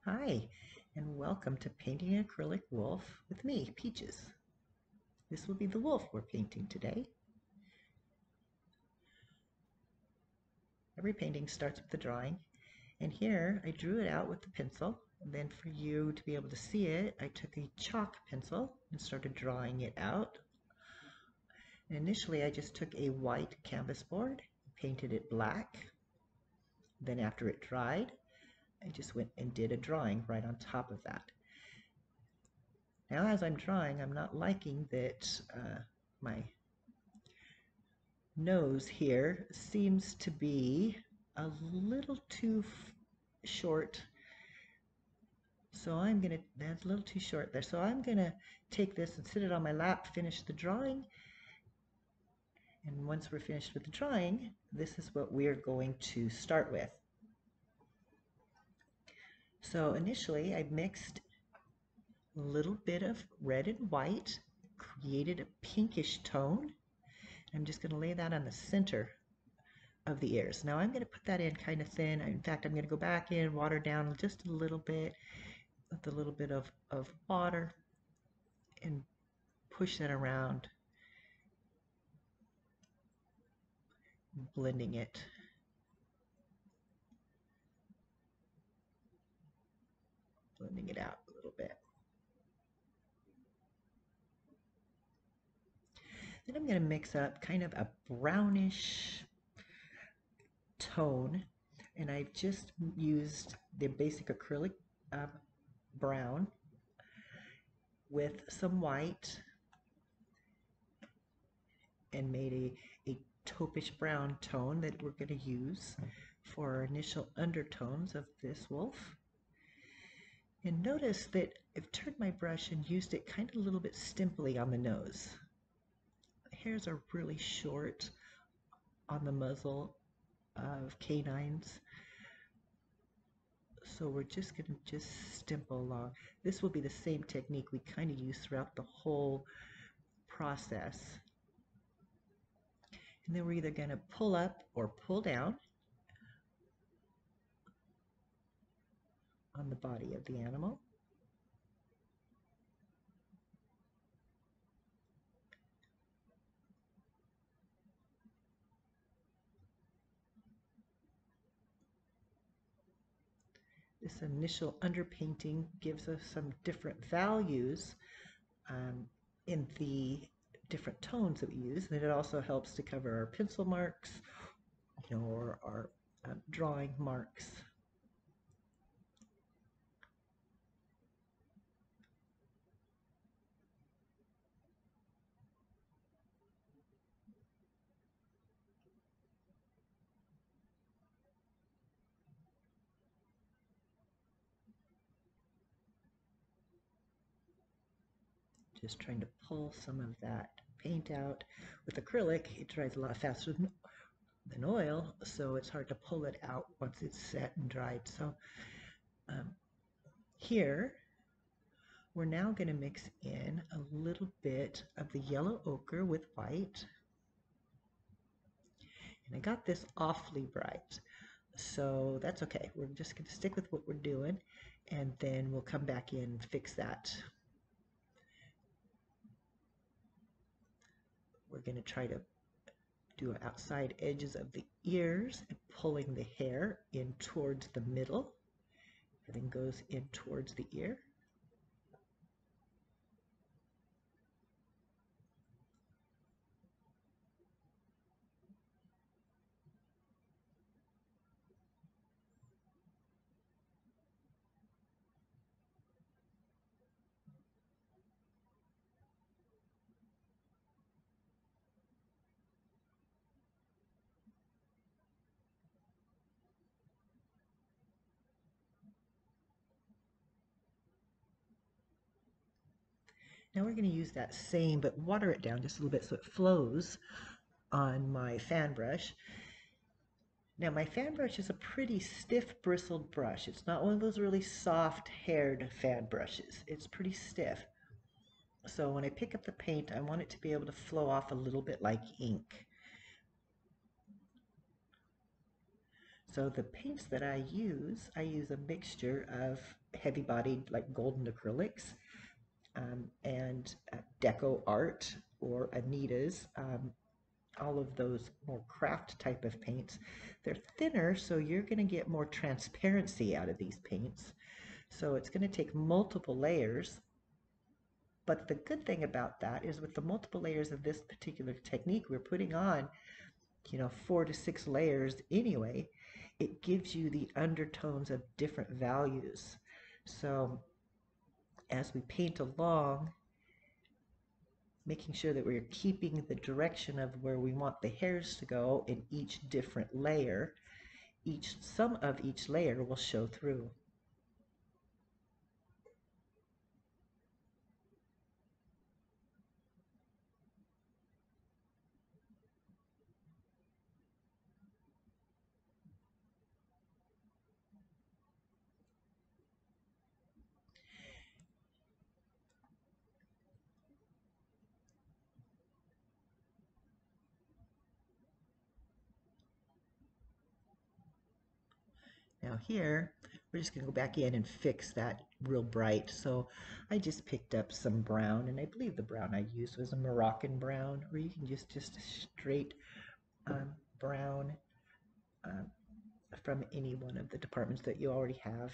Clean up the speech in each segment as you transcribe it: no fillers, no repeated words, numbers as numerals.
Hi, and welcome to Painting an Acrylic Wolf with me, Peaches. This will be the wolf we're painting today. Every painting starts with the drawing, and here I drew it out with the pencil. And then for you to be able to see it, I took a chalk pencil and started drawing it out. And initially I just took a white canvas board, painted it black. Then after it dried, I just went and did a drawing right on top of that. Now as I'm drawing, I'm not liking that my nose here seems to be a little too short. So that's a little too short there. So I'm gonna take this and sit it on my lap, finish the drawing. And once we're finished with the drawing, this is what we're going to start with. So initially I mixed a little bit of red and white, created a pinkish tone. I'm just gonna lay that on the center of the ears. Now I'm going to put that in kind of thin. In fact, I'm going to go back in, water down just a little bit with a little bit of water and push that around, blending it. Blending it out a little bit. Then I'm going to mix up kind of a brownish tone, and I've just used the basic acrylic brown with some white and made a taupish brown tone that we're going to use for our initial undertones of this wolf. And notice that I've turned my brush and used it kind of a little bit stimpily on the nose. The hairs are really short on the muzzle of canines, so we're just going to stimple along. This will be the same technique we kind of use throughout the whole process. And then we're either going to pull up or pull down on the body of the animal. This initial underpainting gives us some different values in the different tones that we use, and it also helps to cover our pencil marks, or our drawing marks. Just trying to pull some of that paint out. With acrylic, it dries a lot faster than oil, so it's hard to pull it out once it's set and dried. So here, we're now going to mix in a little bit of the yellow ochre with white. And I got this awfully bright, so that's okay. We're just going to stick with what we're doing, and then we'll come back in and fix that. We're going to try to do outside edges of the ears and pulling the hair in towards the middle. Everything goes in towards the ear. Now we're going to use that same, but water it down just a little bit so it flows on my fan brush. Now my fan brush is a pretty stiff bristled brush. It's not one of those really soft haired fan brushes. It's pretty stiff. So when I pick up the paint, I want it to be able to flow off a little bit like ink. So the paints that I use a mixture of heavy-bodied like golden acrylics and Deco Art or Anita's, all of those more craft type of paints. They're thinner, so you're going to get more transparency out of these paints. So it's going to take multiple layers. But the good thing about that is with the multiple layers of this particular technique, we're putting on, 4 to 6 layers anyway, it gives you the undertones of different values. So as we paint along, making sure that we're keeping the direction of where we want the hairs to go in each different layer, some of each layer will show through. Now here, we're just going to go back in and fix that real bright. So I just picked up some brown, and I believe the brown I used was a Moroccan brown, or you can just a straight brown um, from any one of the departments that you already have.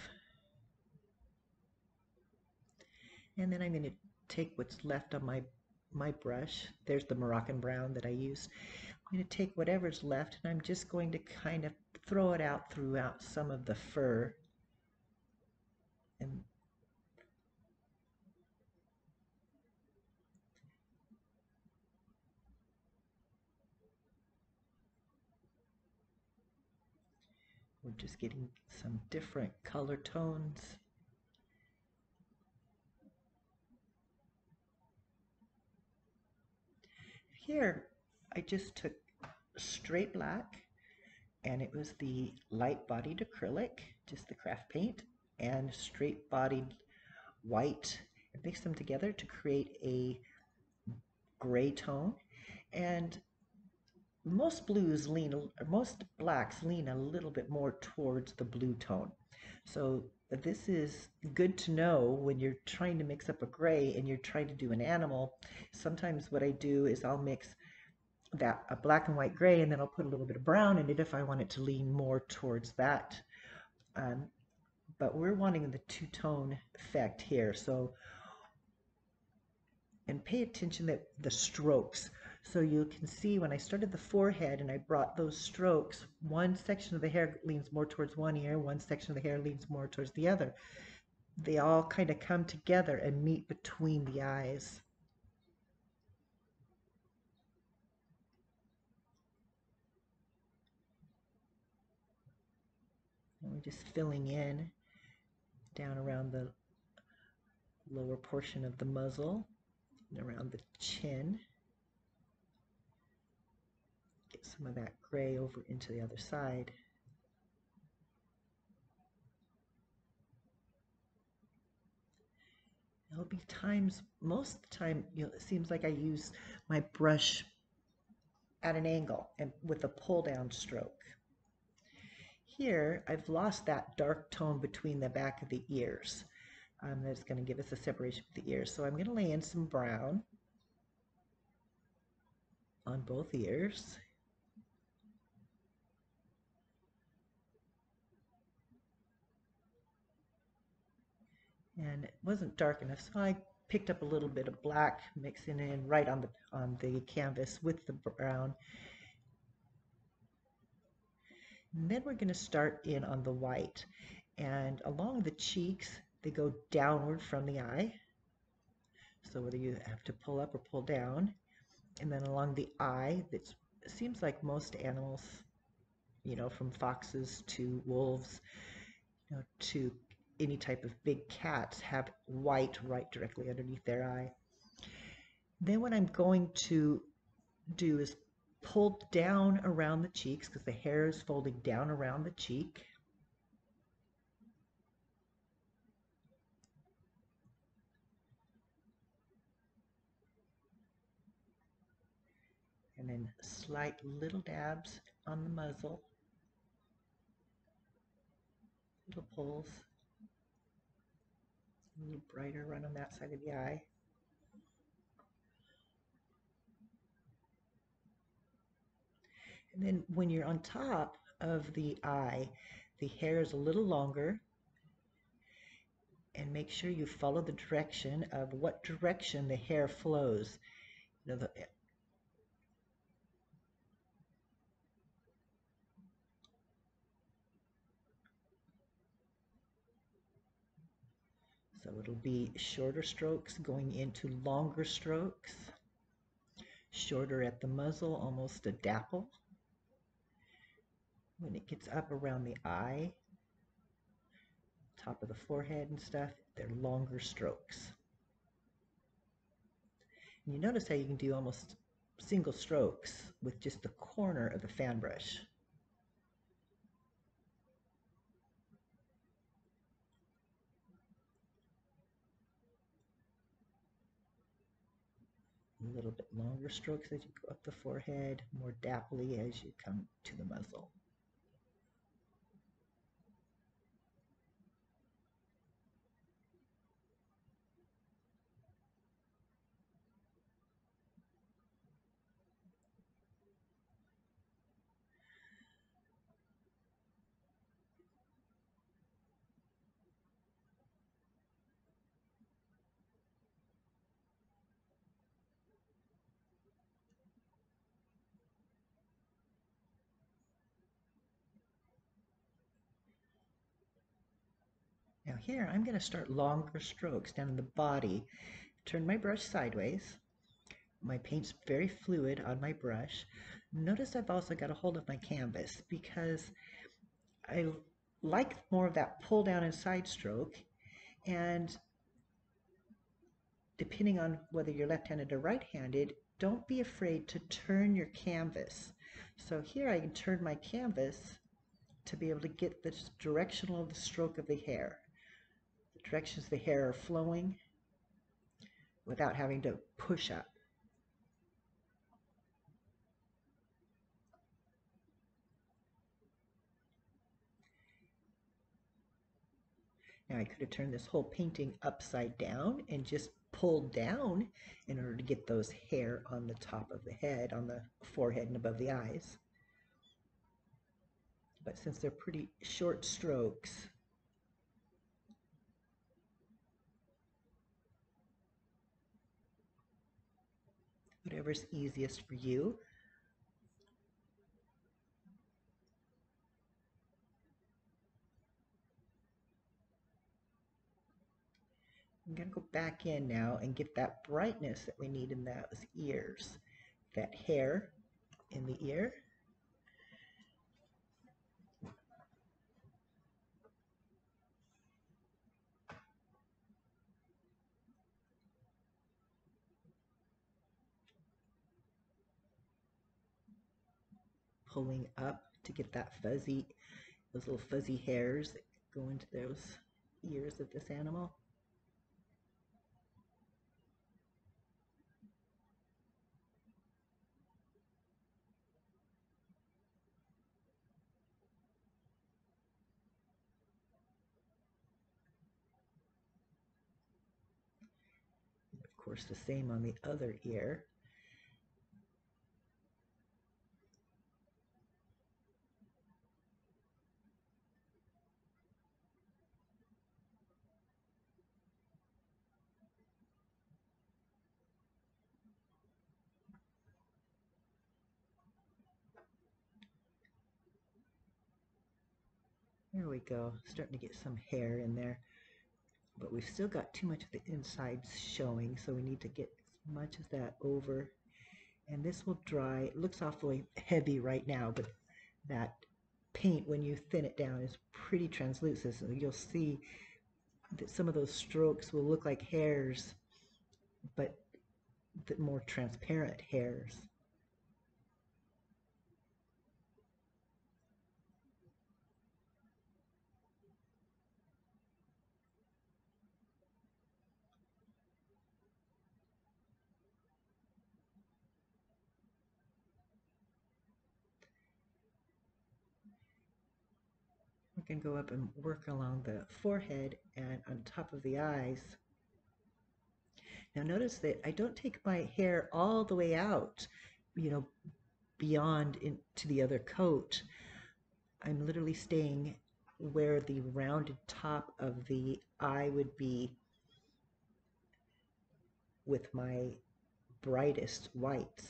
And then I'm going to take what's left on my brush. There's the Moroccan brown that I used. I'm going to take whatever's left, and I'm just going to kind of throw it out throughout some of the fur. And we're just getting some different color tones. Here, I just took straight black, and it was the light-bodied acrylic, just the craft paint, and straight-bodied white, and mixed them together to create a gray tone. And most blacks lean a little bit more towards the blue tone. So this is good to know when you're trying to mix up a gray and you're trying to do an animal. Sometimes what I do is I'll mix a black and white gray, and then I'll put a little bit of brown in it if I want it to lean more towards that. But we're wanting the two-tone effect here. So, and pay attention that the strokes. So you can see when I started the forehead and I brought those strokes, one section of the hair leans more towards one ear, one section of the hair leans more towards the other. They all kind of come together and meet between the eyes. And we're just filling in down around the lower portion of the muzzle and around the chin. Get some of that gray over into the other side. There'll be times, most of the time, it seems like I use my brush at an angle and with a pull down stroke. Here, I've lost that dark tone between the back of the ears. That's going to give us a separation with the ears. So I'm going to lay in some brown on both ears. And it wasn't dark enough, so I picked up a little bit of black, mixing it in right on the canvas with the brown. And then we're going to start in on the white. And along the cheeks, they go downward from the eye. So whether you have to pull up or pull down. And then along the eye, it seems like most animals, from foxes to wolves, to any type of big cats, have white right directly underneath their eye. Then what I'm going to do is pull down around the cheeks because the hair is folding down around the cheek. And then slight little dabs on the muzzle. little pulls, a little brighter run on that side of the eye. And then when you're on top of the eye, the hair is a little longer, and make sure you follow the direction of what direction the hair flows. You know, so it'll be shorter strokes going into longer strokes, shorter at the muzzle, almost a dapple. When it gets up around the eye, top of the forehead and stuff, they're longer strokes. And you notice how you can do almost single strokes with just the corner of the fan brush. A little bit longer strokes as you go up the forehead, more dappley as you come to the muzzle. Now here I'm going to start longer strokes down in the body. Turn my brush sideways. My paint's very fluid on my brush. Notice I've also got a hold of my canvas because I like more of that pull down and side stroke, and depending on whether you're left-handed or right-handed, don't be afraid to turn your canvas. So here I can turn my canvas to be able to get the directional of the stroke of the hair. The directions the hair are flowing without having to push up. Now I could have turned this whole painting upside down and just pulled down in order to get those hair on the top of the head, on the forehead and above the eyes. But since they're pretty short strokes, whatever's easiest for you. I'm going to go back in now and get that brightness that we need in those ears, that hair in the ear. Pulling up to get that fuzzy, those little fuzzy hairs that go into those ears of this animal. And of course, the same on the other ear. There we go, starting to get some hair in there, but we've still got too much of the insides showing, so we need to get as much of that over. And this will dry. It looks awfully heavy right now, but that paint, when you thin it down, is pretty translucent, so you'll see that some of those strokes will look like hairs, but the more transparent hairs. going to go up and work along the forehead and on top of the eyes. Now notice that I don't take my hair all the way out, beyond into the other coat. I'm literally staying where the rounded top of the eye would be with my brightest whites.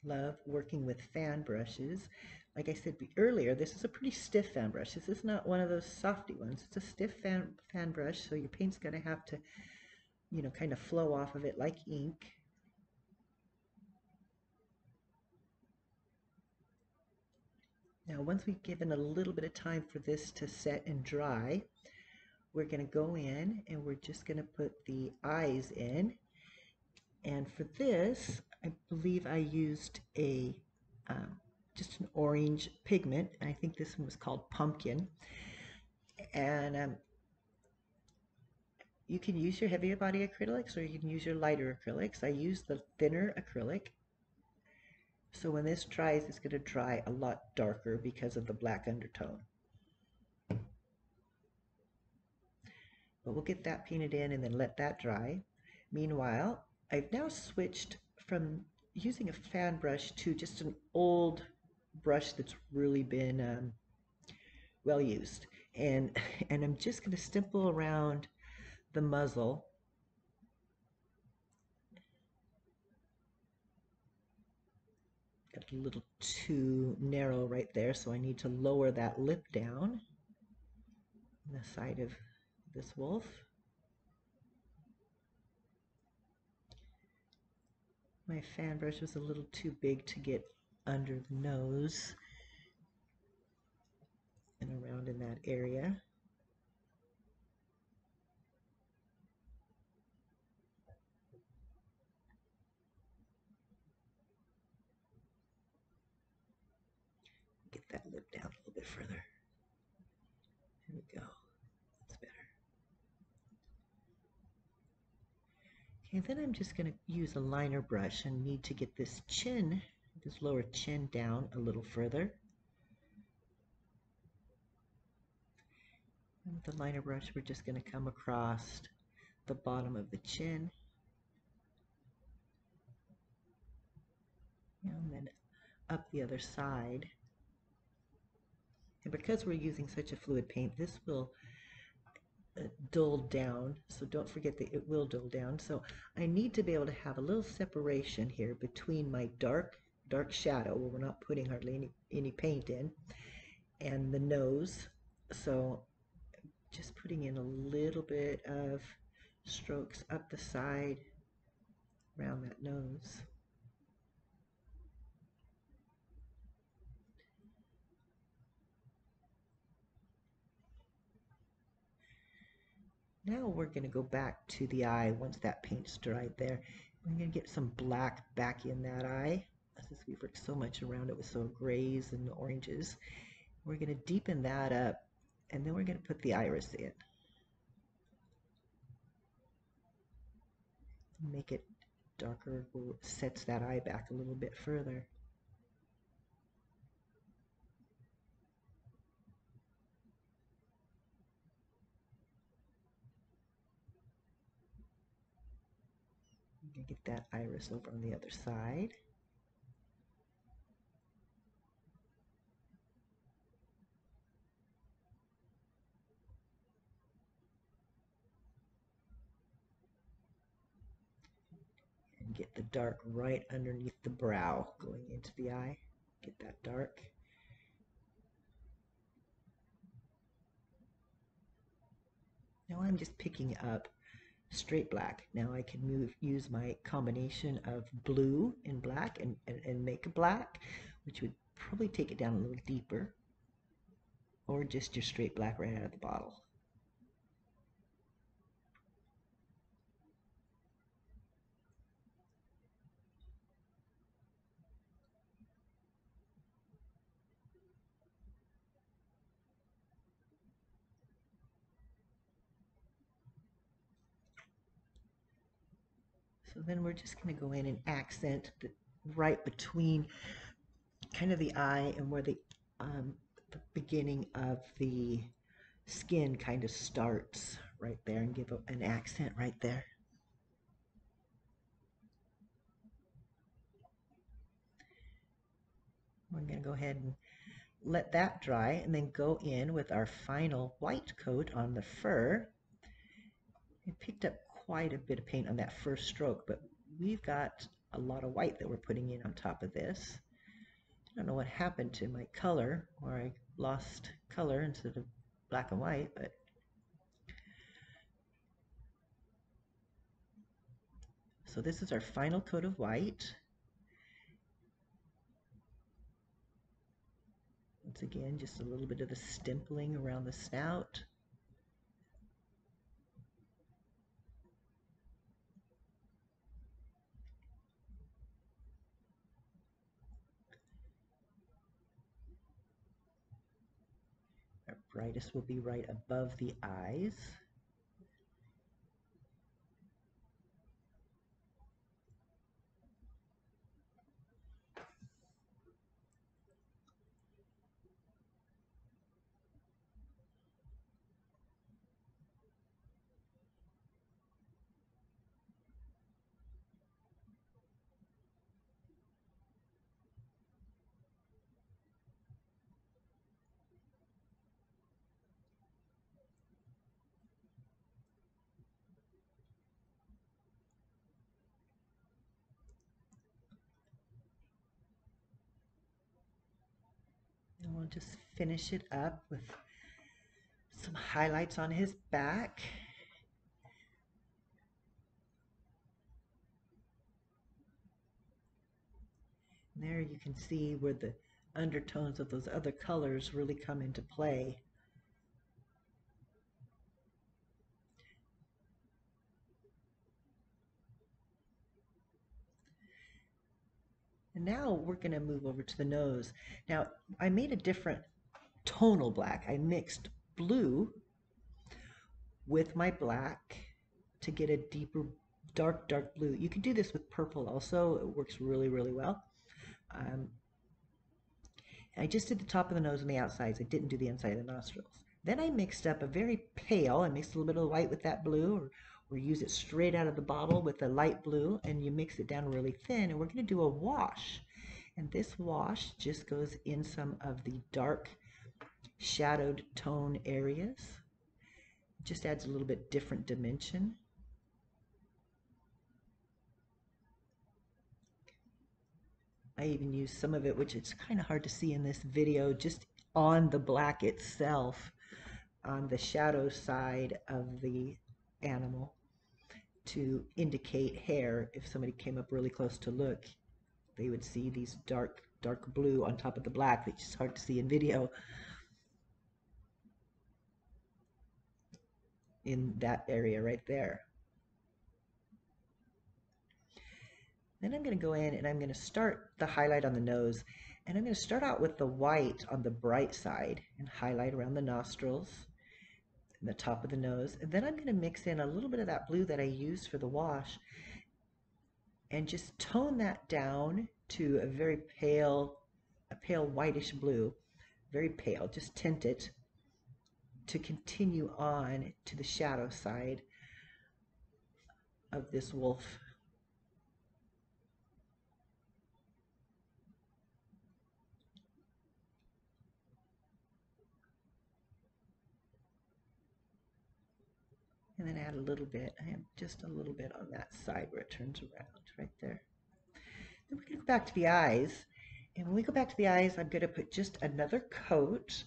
Love working with fan brushes. Like I said earlier, this is a pretty stiff fan brush. This is not one of those softy ones. It's a stiff fan brush, so your paint's going to have to, kind of flow off of it like ink. Now, once we've given a little bit of time for this to set and dry, we're going to go in and we're just going to put the eyes in. And for this, I believe I used just an orange pigment. I think this one was called Pumpkin. And you can use your heavier body acrylics or you can use your lighter acrylics. I use the thinner acrylic. So when this dries, it's going to dry a lot darker because of the black undertone. But we'll get that painted in and then let that dry. Meanwhile, I've now switched from using a fan brush to just an old brush that's really been well used. And I'm just going to stipple around the muzzle. Got a little too narrow right there, so I need to lower that lip down on the side of this wolf. My fan brush was a little too big to get under the nose and around in that area. Get that lip down a little bit further. There we go. That's better. Okay, then I'm just going to use a liner brush and need to get this chin, this lower chin down a little further. And with the liner brush, we're just going to come across the bottom of the chin. And then up the other side. And because we're using such a fluid paint, this will dull down, so don't forget that it will dull down. So I need to be able to have a little separation here between my dark shadow, where we're not putting hardly any paint in, and the nose. So just putting in a little bit of strokes up the side around that nose. Now we're going to go back to the eye once that paint's dried there. We're going to get some black back in that eye, since we've worked so much around it with some grays and oranges. We're going to deepen that up, and then we're going to put the iris in. Make it darker, sets that eye back a little bit further. I'm going to get that iris over on the other side. get the dark right underneath the brow going into the eye. Get that dark. Now I'm just picking up straight black. Now I can use my combination of blue and black and make a black, which would probably take it down a little deeper, or just your straight black right out of the bottle. So then we're just going to go in and accent right between kind of the eye and where the beginning of the skin kind of starts right there, and give an accent right there. We're going to go ahead and let that dry and then go in with our final white coat on the fur. I picked up quite a bit of paint on that first stroke, but we've got a lot of white that we're putting in on top of this. I don't know what happened to my color, or I lost color instead of black and white, but so this is our final coat of white. Once again, just a little bit of the stimpling around the snout. Our brightest will be right above the eyes. And we'll just finish it up with some highlights on his back. And there you can see where the undertones of those other colors really come into play. And now we're going to move over to the nose. Now, I made a different tonal black. I mixed blue with my black to get a deeper, dark blue. You could do this with purple also. It works really, really well. I just did the top of the nose and the outsides. I didn't do the inside of the nostrils. Then I mixed up a very pale, I mixed a little bit of white with that blue, or use it straight out of the bottle with the light blue, and you mix it down really thin, and we're going to do a wash. And this wash just goes in some of the dark shadowed tone areas. It just adds a little bit different dimension. I even use some of it, which it's kind of hard to see in this video, just on the black itself, on the shadow side of the animal, to indicate hair. If somebody came up really close to look, they would see these dark blue on top of the black that's just hard to see in video. In that area right there. Then I'm going to go in and I'm going to start the highlight on the nose, and I'm going to start out with the white on the bright side and highlight around the nostrils and the top of the nose. And then I'm going to mix in a little bit of that blue that I used for the wash and just tone that down to a very pale, whitish blue, very pale. Just tint it to continue on to the shadow side of this wolf. And then add a little bit. I have just a little bit on that side where it turns around, right there. Then we're going to go back to the eyes. And when we go back to the eyes, I'm going to put just another coat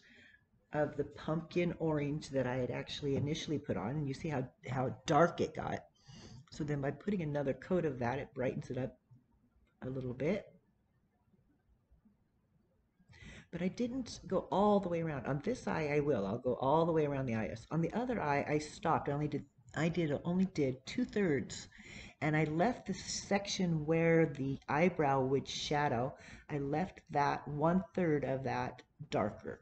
of the pumpkin orange that I had actually initially put on. And you see how dark it got. So then by putting another coat of that, it brightens it up a little bit. But I didn't go all the way around. On this eye, I will. I'll go all the way around the iris. On the other eye, I stopped. I only did 2/3, and I left the section where the eyebrow would shadow. I left that 1/3 of that darker.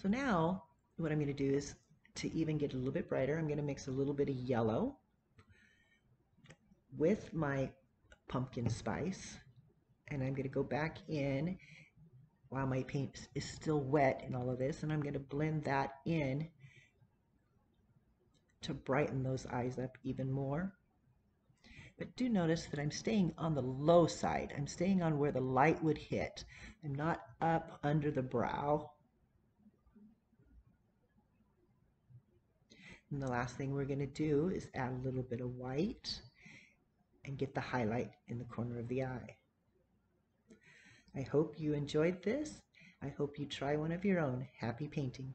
So now, what I'm going to do is to even get a little bit brighter, I'm going to mix a little bit of yellow with my pumpkin spice, and I'm going to go back in while my paint is still wet in all of this, and I'm going to blend that in to brighten those eyes up even more. But do notice that I'm staying on the low side. I'm staying on where the light would hit. I'm not up under the brow. And the last thing we're going to do is add a little bit of white and get the highlight in the corner of the eye. I hope you enjoyed this. I hope you try one of your own. Happy painting.